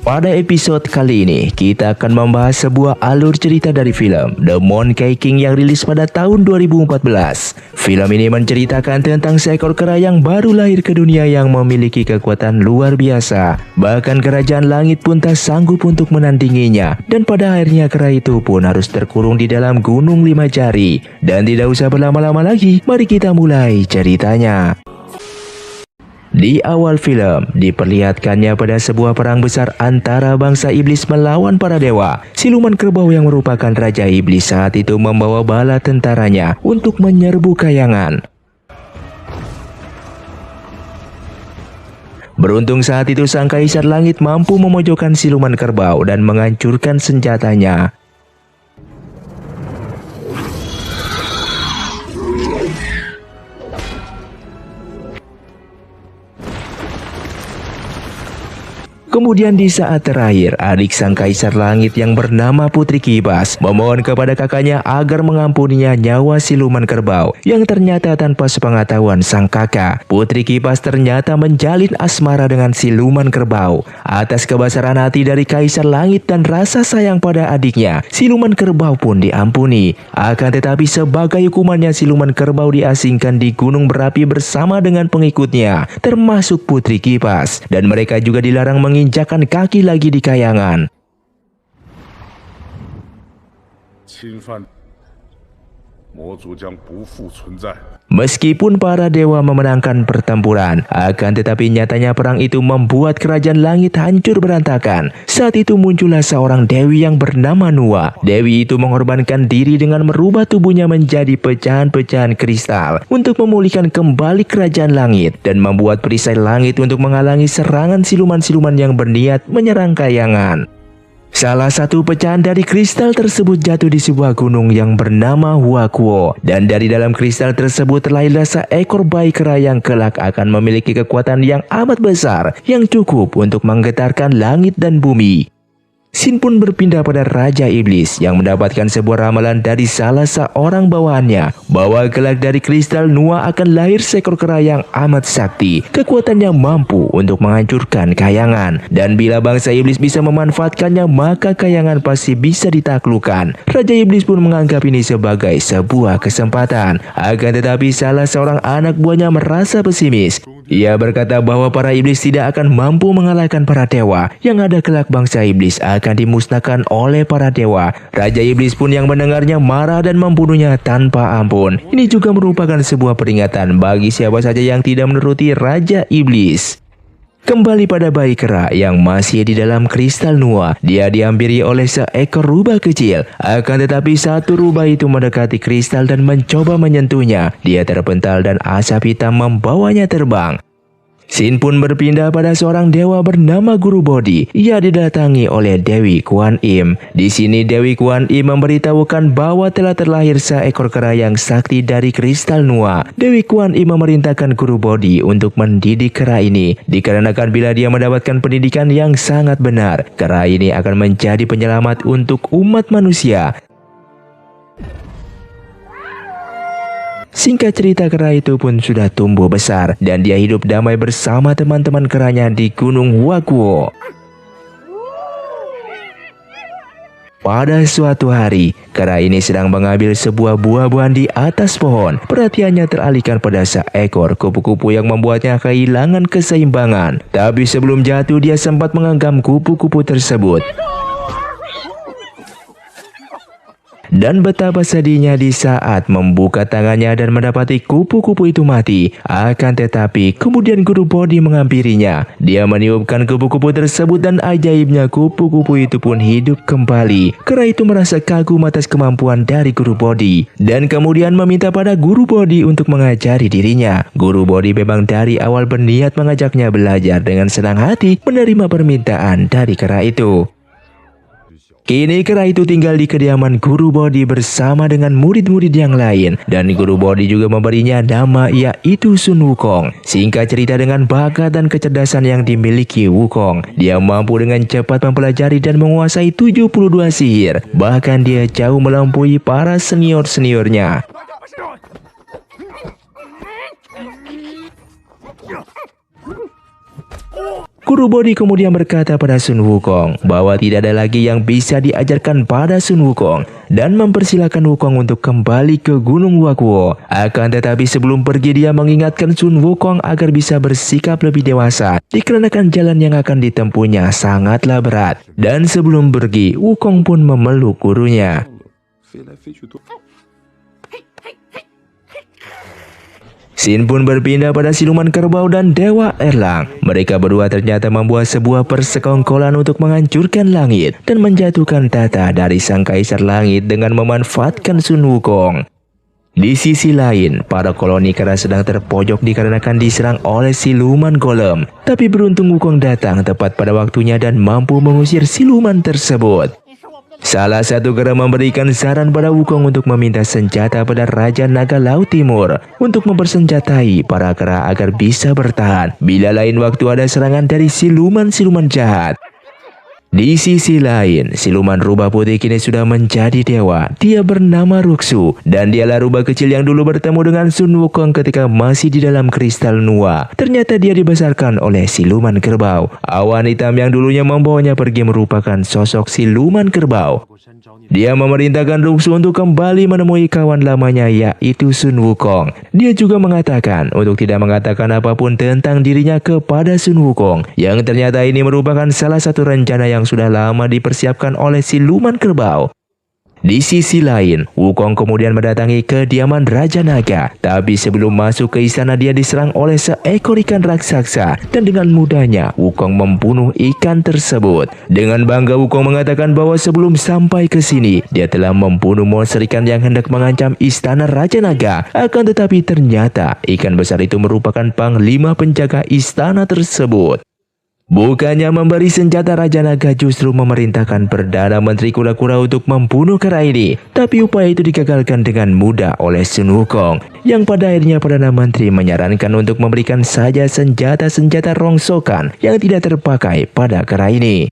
Pada episode kali ini, kita akan membahas sebuah alur cerita dari film The Monkey King yang rilis pada tahun 2014. Film ini menceritakan tentang seekor kera yang baru lahir ke dunia yang memiliki kekuatan luar biasa. Bahkan kerajaan langit pun tak sanggup untuk menandinginya. Dan pada akhirnya kera itu pun harus terkurung di dalam gunung 5 jari. Dan tidak usah berlama-lama lagi, mari kita mulai ceritanya. Di awal film, diperlihatkannya pada sebuah perang besar antara bangsa iblis melawan para dewa. Siluman kerbau yang merupakan Raja Iblis saat itu membawa bala tentaranya untuk menyerbu kayangan. Beruntung saat itu sang kaisar langit mampu memojokkan siluman kerbau dan menghancurkan senjatanya. Kemudian di saat terakhir, adik sang kaisar langit yang bernama Putri Kibas memohon kepada kakaknya agar mengampuninya nyawa siluman kerbau. Yang ternyata tanpa sepengetahuan sang kakak, Putri Kibas ternyata menjalin asmara dengan siluman kerbau. Atas kebesaran hati dari kaisar langit dan rasa sayang pada adiknya, siluman kerbau pun diampuni. Akan tetapi sebagai hukumannya, siluman kerbau diasingkan di gunung berapi bersama dengan pengikutnya, termasuk Putri Kibas. Dan mereka juga dilarang menginjakan kaki lagi di kayangan. Meskipun para dewa memenangkan pertempuran, akan tetapi nyatanya perang itu membuat kerajaan langit hancur berantakan. Saat itu muncullah seorang dewi yang bernama Nuwa. Dewi itu mengorbankan diri dengan merubah tubuhnya menjadi pecahan-pecahan kristal untuk memulihkan kembali kerajaan langit dan membuat perisai langit untuk menghalangi serangan siluman-siluman yang berniat menyerang kayangan. Salah satu pecahan dari kristal tersebut jatuh di sebuah gunung yang bernama Huakuo. Dan dari dalam kristal tersebut terlahirlah seekor bayi kera yang kelak akan memiliki kekuatan yang amat besar yang cukup untuk menggetarkan langit dan bumi. Sin pun berpindah pada Raja Iblis yang mendapatkan sebuah ramalan dari salah seorang bawahannya bahwa kelak dari kristal Nuwa akan lahir seekor kera yang amat sakti. Kekuatannya mampu untuk menghancurkan kayangan, dan bila bangsa iblis bisa memanfaatkannya maka kayangan pasti bisa ditaklukkan. Raja Iblis pun menganggap ini sebagai sebuah kesempatan. Akan tetapi salah seorang anak buahnya merasa pesimis. Ia berkata bahwa para iblis tidak akan mampu mengalahkan para dewa, yang ada kelak bangsa iblis akan dimusnahkan oleh para dewa. Raja Iblis pun yang mendengarnya marah dan membunuhnya tanpa ampun. Ini juga merupakan sebuah peringatan bagi siapa saja yang tidak menuruti Raja Iblis. Kembali pada bayi kera yang masih di dalam kristal Nuwa, dia dihampiri oleh seekor rubah kecil. Akan tetapi satu rubah itu mendekati kristal dan mencoba menyentuhnya. Dia terpental dan asap hitam membawanya terbang. Sin pun berpindah pada seorang dewa bernama Guru Bodhi. Ia didatangi oleh Dewi Kuan Im. Di sini Dewi Kuan Im memberitahukan bahwa telah terlahir seekor kera yang sakti dari kristal Nuwa. Dewi Kuan Im memerintahkan Guru Bodhi untuk mendidik kera ini, dikarenakan bila dia mendapatkan pendidikan yang sangat benar, kera ini akan menjadi penyelamat untuk umat manusia. Singkat cerita, kera itu pun sudah tumbuh besar dan dia hidup damai bersama teman-teman keranya di Gunung Huakuo. Pada suatu hari, kera ini sedang mengambil sebuah buah-buahan di atas pohon. Perhatiannya teralihkan pada seekor kupu-kupu yang membuatnya kehilangan keseimbangan. Tapi sebelum jatuh, dia sempat menggenggam kupu-kupu tersebut. Dan betapa sedihnya di saat membuka tangannya dan mendapati kupu-kupu itu mati. Akan tetapi kemudian Guru Bodhi menghampirinya. Dia meniupkan kupu-kupu tersebut dan ajaibnya kupu-kupu itu pun hidup kembali. Kera itu merasa kagum atas kemampuan dari Guru Bodhi dan kemudian meminta pada Guru Bodhi untuk mengajari dirinya. Guru Bodhi memang dari awal berniat mengajaknya belajar dengan senang hati menerima permintaan dari kera itu. Kini kera itu tinggal di kediaman Guru Bodhi bersama dengan murid-murid yang lain. Dan Guru Bodhi juga memberinya nama, yaitu Sun Wukong. Singkat cerita, dengan bakat dan kecerdasan yang dimiliki Wukong, dia mampu dengan cepat mempelajari dan menguasai 72 sihir. Bahkan dia jauh melampaui para senior-seniornya. Guru Bodhi kemudian berkata pada Sun Wukong bahwa tidak ada lagi yang bisa diajarkan pada Sun Wukong dan mempersilahkan Wukong untuk kembali ke Gunung Wakuo. Akan tetapi sebelum pergi dia mengingatkan Sun Wukong agar bisa bersikap lebih dewasa dikarenakan jalan yang akan ditempuhnya sangatlah berat. Dan sebelum pergi, Wukong pun memeluk gurunya. Sin pun berpindah pada siluman kerbau dan Dewa Erlang. Mereka berdua ternyata membuat sebuah persekongkolan untuk menghancurkan langit dan menjatuhkan tata dari sang kaisar langit dengan memanfaatkan Sun Wukong. Di sisi lain, para koloni kera sedang terpojok dikarenakan diserang oleh siluman golem. Tapi beruntung Wukong datang tepat pada waktunya dan mampu mengusir siluman tersebut. Salah satu kera memberikan saran pada Wukong untuk meminta senjata pada Raja Naga Laut Timur untuk mempersenjatai para kera agar bisa bertahan bila lain waktu ada serangan dari siluman-siluman jahat. Di sisi lain, siluman rubah putih kini sudah menjadi dewa. Dia bernama Ruxu dan dialah rubah kecil yang dulu bertemu dengan Sun Wukong ketika masih di dalam kristal Nuwa. Ternyata dia dibesarkan oleh siluman kerbau. Awan hitam yang dulunya membawanya pergi merupakan sosok siluman kerbau. Dia memerintahkan Ruxu untuk kembali menemui kawan lamanya yaitu Sun Wukong. Dia juga mengatakan untuk tidak mengatakan apapun tentang dirinya kepada Sun Wukong, yang ternyata ini merupakan salah satu rencana yang sudah lama dipersiapkan oleh siluman kerbau. Di sisi lain, Wukong kemudian mendatangi kediaman Raja Naga. Tapi sebelum masuk ke istana dia diserang oleh seekor ikan raksasa dan dengan mudahnya Wukong membunuh ikan tersebut. Dengan bangga Wukong mengatakan bahwa sebelum sampai ke sini dia telah membunuh monster ikan yang hendak mengancam istana Raja Naga. Akan tetapi ternyata ikan besar itu merupakan panglima penjaga istana tersebut. Bukannya memberi senjata, Raja Naga justru memerintahkan Perdana Menteri Kura-Kura untuk membunuh kera ini. Tapi upaya itu digagalkan dengan mudah oleh Sun Wukong, yang pada akhirnya Perdana Menteri menyarankan untuk memberikan saja senjata-senjata rongsokan yang tidak terpakai pada kera ini.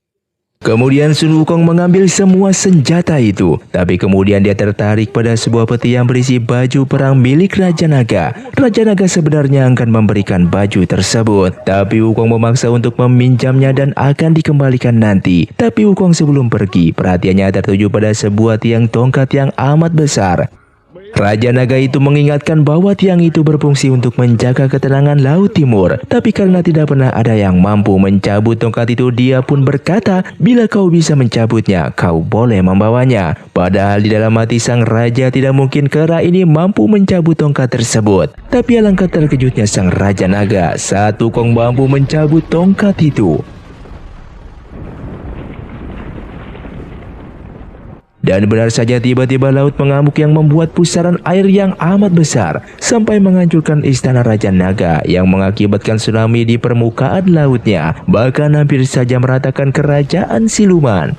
Kemudian Sun Wukong mengambil semua senjata itu, tapi kemudian dia tertarik pada sebuah peti yang berisi baju perang milik Raja Naga. Raja Naga sebenarnya akan memberikan baju tersebut, tapi Wukong memaksa untuk meminjamnya dan akan dikembalikan nanti. Tapi Wukong sebelum pergi, perhatiannya tertuju pada sebuah tiang tongkat yang amat besar. Raja Naga itu mengingatkan bahwa tiang itu berfungsi untuk menjaga ketenangan Laut Timur. Tapi karena tidak pernah ada yang mampu mencabut tongkat itu, dia pun berkata, bila kau bisa mencabutnya, kau boleh membawanya. Padahal di dalam hati sang raja tidak mungkin kera ini mampu mencabut tongkat tersebut. Tapi alangkah terkejutnya sang Raja Naga saat Wukong mampu mencabut tongkat itu. Dan benar saja tiba-tiba laut mengamuk yang membuat pusaran air yang amat besar sampai menghancurkan istana Raja Naga yang mengakibatkan tsunami di permukaan lautnya, bahkan hampir saja meratakan kerajaan siluman.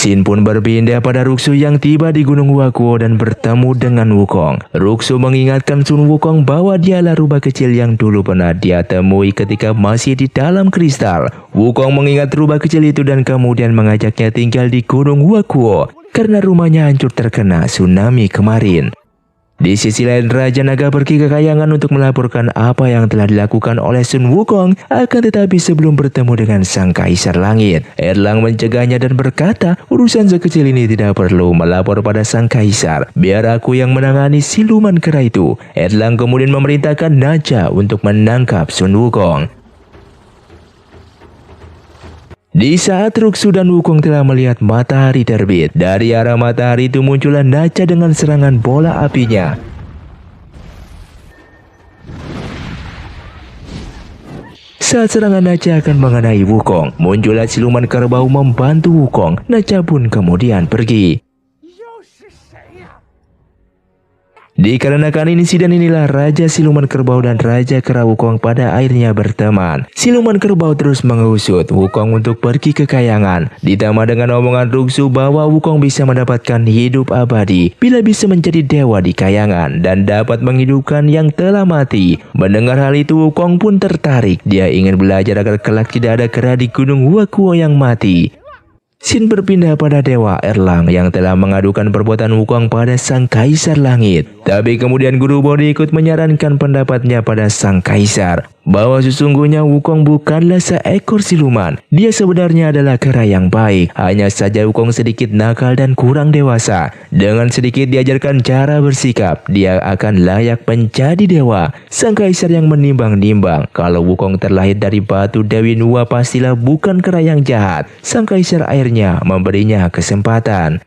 Sin pun berpindah pada Ruxu yang tiba di Gunung Wakuo dan bertemu dengan Wukong. Ruxu mengingatkan Sun Wukong bahwa dialah rubah kecil yang dulu pernah dia temui ketika masih di dalam kristal. Wukong mengingat rubah kecil itu dan kemudian mengajaknya tinggal di Gunung Wakuo karena rumahnya hancur terkena tsunami kemarin. Di sisi lain, Raja Naga pergi ke kayangan untuk melaporkan apa yang telah dilakukan oleh Sun Wukong. Akan tetapi sebelum bertemu dengan sang Kaisar Langit, Erlang mencegahnya dan berkata, urusan sekecil ini tidak perlu melapor pada sang Kaisar. Biar aku yang menangani siluman kera itu. Erlang kemudian memerintahkan Naja untuk menangkap Sun Wukong. Di saat Ruxu dan Wukong telah melihat matahari terbit, dari arah matahari itu muncullah Naja dengan serangan bola apinya. Saat serangan Naja akan mengenai Wukong, muncullah siluman kerbau membantu Wukong. Naja pun kemudian pergi. Dikarenakan insiden inilah Raja Siluman Kerbau dan Raja Kera Wukong pada akhirnya berteman. Siluman Kerbau terus mengusut Wukong untuk pergi ke kayangan. Ditambah dengan omongan Ruxu bahwa Wukong bisa mendapatkan hidup abadi bila bisa menjadi dewa di kayangan dan dapat menghidupkan yang telah mati. Mendengar hal itu Wukong pun tertarik. Dia ingin belajar agar kelak tidak ada kera di Gunung Wakuo yang mati. Scene berpindah pada Dewa Erlang yang telah mengadukan perbuatan Wukong pada Sang Kaisar Langit. Tapi kemudian Guru Bodi ikut menyarankan pendapatnya pada Sang Kaisar bahwa sesungguhnya Wukong bukanlah seekor siluman. Dia sebenarnya adalah kera yang baik. Hanya saja Wukong sedikit nakal dan kurang dewasa. Dengan sedikit diajarkan cara bersikap, dia akan layak menjadi dewa. Sang Kaisar yang menimbang-nimbang kalau Wukong terlahir dari batu Dewi Nuwa pastilah bukan kera yang jahat. Sang Kaisar akhirnya memberinya kesempatan.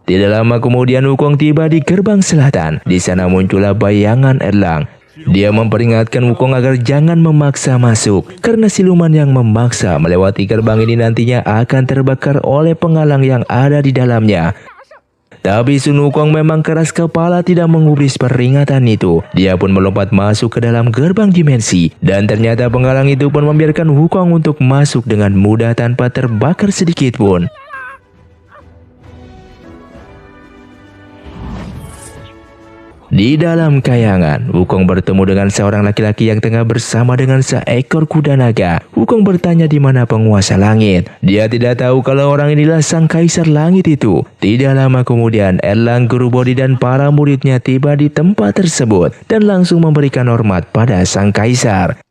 Tidak lama kemudian Wukong tiba di gerbang selatan. Di sana muncullah bayangan Erlang. Dia memperingatkan Wukong agar jangan memaksa masuk, karena siluman yang memaksa melewati gerbang ini nantinya akan terbakar oleh penghalang yang ada di dalamnya. Tapi Sun Wukong memang keras kepala tidak menggubris peringatan itu. Dia pun melompat masuk ke dalam gerbang dimensi. Dan ternyata penghalang itu pun membiarkan Wukong untuk masuk dengan mudah tanpa terbakar sedikit pun. Di dalam kayangan, Wukong bertemu dengan seorang laki-laki yang tengah bersama dengan seekor kuda naga. Wukong bertanya di mana penguasa langit. Dia tidak tahu kalau orang inilah Sang Kaisar Langit itu. Tidak lama kemudian, Erlang, Guru Bodi dan para muridnya tiba di tempat tersebut dan langsung memberikan hormat pada Sang Kaisar.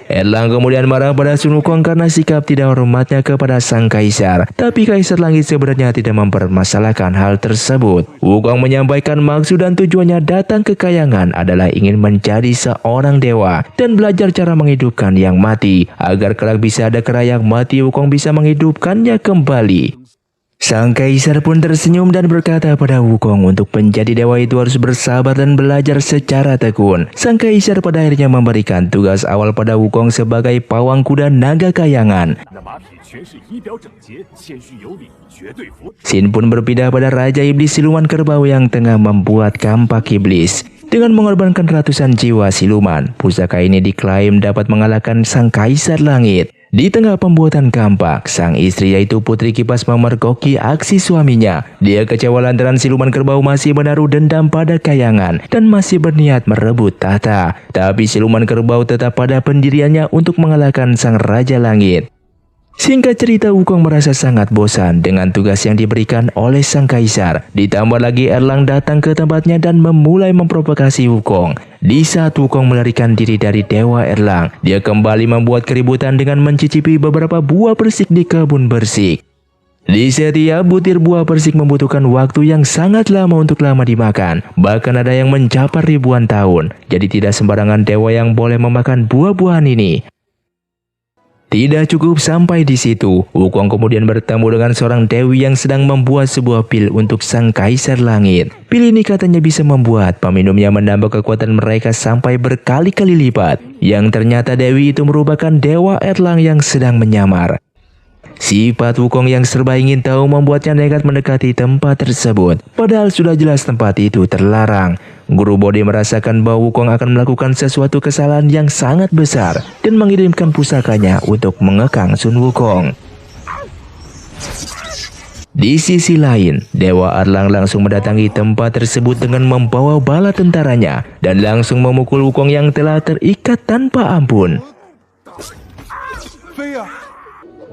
Erlang kemudian marah pada Sun Wukong karena sikap tidak hormatnya kepada Sang Kaisar. Tapi Kaisar Langit sebenarnya tidak mempermasalahkan hal tersebut. Wukong menyampaikan maksud dan tujuannya datang ke kayangan adalah ingin menjadi seorang dewa dan belajar cara menghidupkan yang mati. Agar kelak bisa ada kera yang mati, Wukong bisa menghidupkannya kembali. Sang Kaisar pun tersenyum dan berkata pada Wukong untuk menjadi dewa itu harus bersabar dan belajar secara tekun. Sang Kaisar pada akhirnya memberikan tugas awal pada Wukong sebagai pawang kuda naga kayangan. Scene pun berpindah pada Raja Iblis Siluman Kerbau yang tengah membuat kampak iblis. Dengan mengorbankan ratusan jiwa siluman, pusaka ini diklaim dapat mengalahkan Sang Kaisar Langit. Di tengah pembuatan kampak, sang istri yaitu Putri Kipas memergoki aksi suaminya. Dia kecewa lantaran Siluman Kerbau masih menaruh dendam pada kayangan dan masih berniat merebut tahta. Tapi Siluman Kerbau tetap pada pendiriannya untuk mengalahkan Sang Raja Langit. Singkat cerita, Wukong merasa sangat bosan dengan tugas yang diberikan oleh Sang Kaisar. Ditambah lagi Erlang datang ke tempatnya dan memulai memprovokasi Wukong. Di saat Wukong melarikan diri dari Dewa Erlang, dia kembali membuat keributan dengan mencicipi beberapa buah persik di kebun persik. Di setiap butir buah persik membutuhkan waktu yang sangat lama untuk lama dimakan. Bahkan ada yang mencapai ribuan tahun. Jadi tidak sembarangan dewa yang boleh memakan buah-buahan ini. Tidak cukup sampai di situ, Wukong kemudian bertemu dengan seorang dewi yang sedang membuat sebuah pil untuk Sang Kaisar Langit. Pil ini katanya bisa membuat peminumnya menambah kekuatan mereka sampai berkali-kali lipat. Yang ternyata dewi itu merupakan Dewa Erlang yang sedang menyamar. Sifat Wukong yang serba ingin tahu membuatnya nekat mendekati tempat tersebut. Padahal sudah jelas tempat itu terlarang. Guru Bodi merasakan bahwa Wukong akan melakukan sesuatu kesalahan yang sangat besar dan mengirimkan pusakanya untuk mengekang Sun Wukong. Di sisi lain, Dewa Erlang langsung mendatangi tempat tersebut dengan membawa bala tentaranya dan langsung memukul Wukong yang telah terikat tanpa ampun.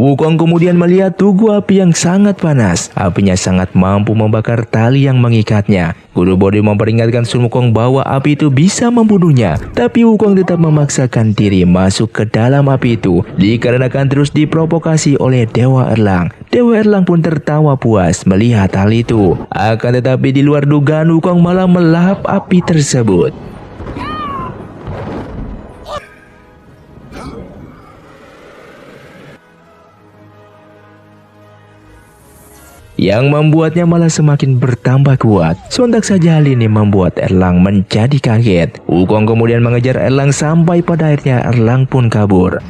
Wukong kemudian melihat tugu api yang sangat panas. Apinya sangat mampu membakar tali yang mengikatnya. Guru Bodi memperingatkan Sun Wukong bahwa api itu bisa membunuhnya. Tapi Wukong tetap memaksakan diri masuk ke dalam api itu dikarenakan terus diprovokasi oleh Dewa Erlang. Dewa Erlang pun tertawa puas melihat hal itu. Akan tetapi di luar dugaan, Wukong malah melahap api tersebut. Yang membuatnya malah semakin bertambah kuat. Sontak saja hal ini membuat Erlang menjadi kaget. Wukong kemudian mengejar Erlang sampai pada akhirnya Erlang pun kabur.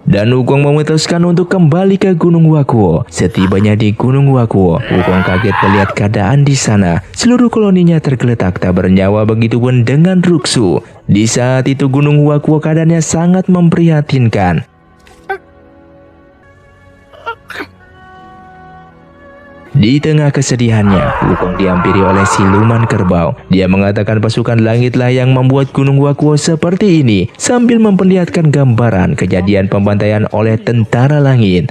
Dan Wukong memutuskan untuk kembali ke Gunung Wakuo. Setibanya di Gunung Wakuo, Wukong kaget melihat keadaan di sana. Seluruh koloninya tergeletak tak bernyawa, begitupun dengan Ruxu. Di saat itu Gunung Wakuo keadaannya sangat memprihatinkan. Di tengah kesedihannya, Wukong dihampiri oleh siluman kerbau. Dia mengatakan pasukan langitlah yang membuat Gunung Wakuo seperti ini, sambil memperlihatkan gambaran kejadian pembantaian oleh tentara langit.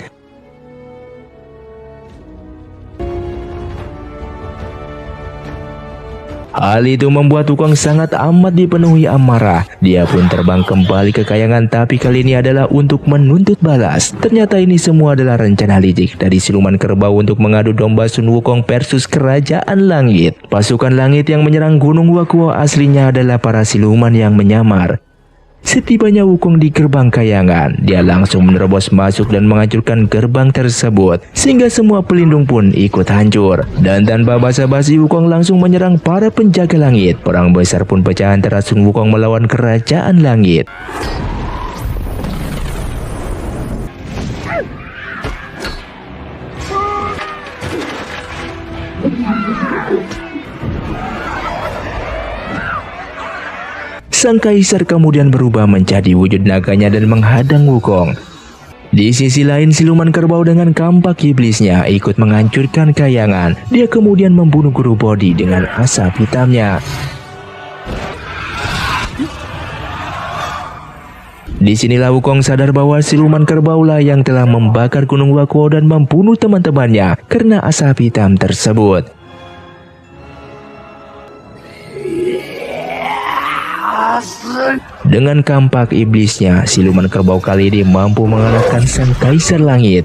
Hal itu membuat Wukong sangat amat dipenuhi amarah. Dia pun terbang kembali ke kayangan, tapi kali ini adalah untuk menuntut balas. Ternyata ini semua adalah rencana licik dari siluman kerbau untuk mengadu domba Sun Wukong versus kerajaan langit. Pasukan langit yang menyerang Gunung Wakuo aslinya adalah para siluman yang menyamar. Setibanya Wukong di gerbang kayangan, dia langsung menerobos masuk dan menghancurkan gerbang tersebut, sehingga semua pelindung pun ikut hancur. Dan tanpa basa-basi, Wukong langsung menyerang para penjaga langit. Perang besar pun pecah antara Sun Wukong melawan kerajaan langit. Sang kaisar kemudian berubah menjadi wujud naganya dan menghadang Wukong. Di sisi lain, siluman kerbau dengan kampak iblisnya ikut menghancurkan kayangan. Dia kemudian membunuh guru Bodhi dengan asap hitamnya. Disinilah Wukong sadar bahwa siluman kerbau lah yang telah membakar Gunung Wakuo dan membunuh teman-temannya karena asap hitam tersebut. Dengan kampak iblisnya, siluman kerbau kali ini mampu mengalahkan sang kaisar langit.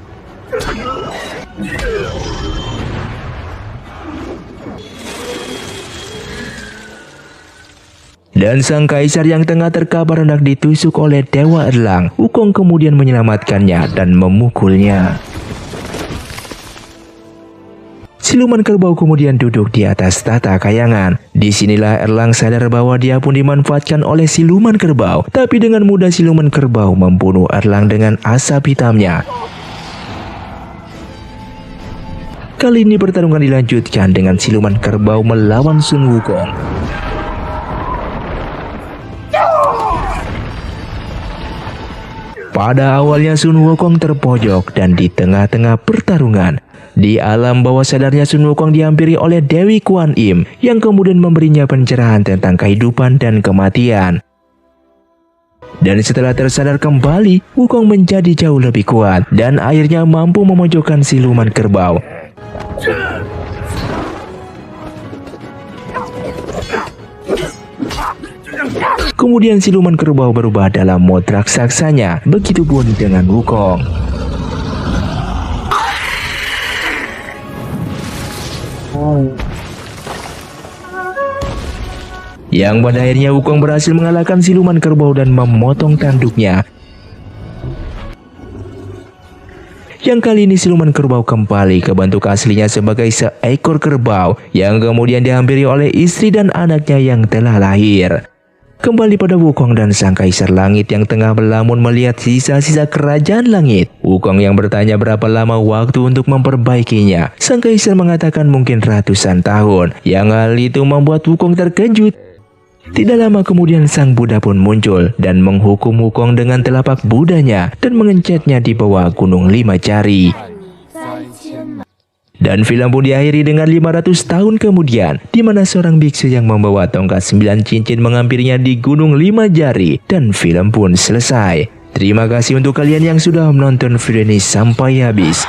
Dan sang kaisar yang tengah terkapar hendak ditusuk oleh Dewa Erlang, Wukong kemudian menyelamatkannya dan memukulnya. Siluman kerbau kemudian duduk di atas tata kayangan. Disinilah Erlang sadar bahwa dia pun dimanfaatkan oleh siluman kerbau. Tapi dengan mudah siluman kerbau membunuh Erlang dengan asap hitamnya. Kali ini pertarungan dilanjutkan dengan siluman kerbau melawan Sun Wukong. Pada awalnya Sun Wukong terpojok dan di tengah-tengah pertarungan. Di alam bawah sadarnya Sun Wukong dihampiri oleh Dewi Kuan Im yang kemudian memberinya pencerahan tentang kehidupan dan kematian. Dan setelah tersadar kembali, Wukong menjadi jauh lebih kuat dan akhirnya mampu memojokkan siluman kerbau. Kemudian siluman kerbau berubah dalam mode raksasanya, begitupun dengan Wukong. Yang pada akhirnya Wukong berhasil mengalahkan siluman kerbau dan memotong tanduknya. Yang kali ini siluman kerbau kembali ke bentuk aslinya sebagai seekor kerbau yang kemudian dihampiri oleh istri dan anaknya yang telah lahir. Kembali pada Wukong dan sang kaisar langit yang tengah melamun melihat sisa-sisa kerajaan langit. Wukong yang bertanya berapa lama waktu untuk memperbaikinya. Sang kaisar mengatakan mungkin ratusan tahun. Yang hal itu membuat Wukong terkejut. Tidak lama kemudian sang Buddha pun muncul dan menghukum Wukong dengan telapak Budanya dan mengencetnya di bawah gunung 5 jari. Dan film pun diakhiri dengan 500 tahun kemudian, di mana seorang biksu yang membawa tongkat 9 cincin menghampirinya di gunung 5 jari, dan film pun selesai. Terima kasih untuk kalian yang sudah menonton video ini sampai habis.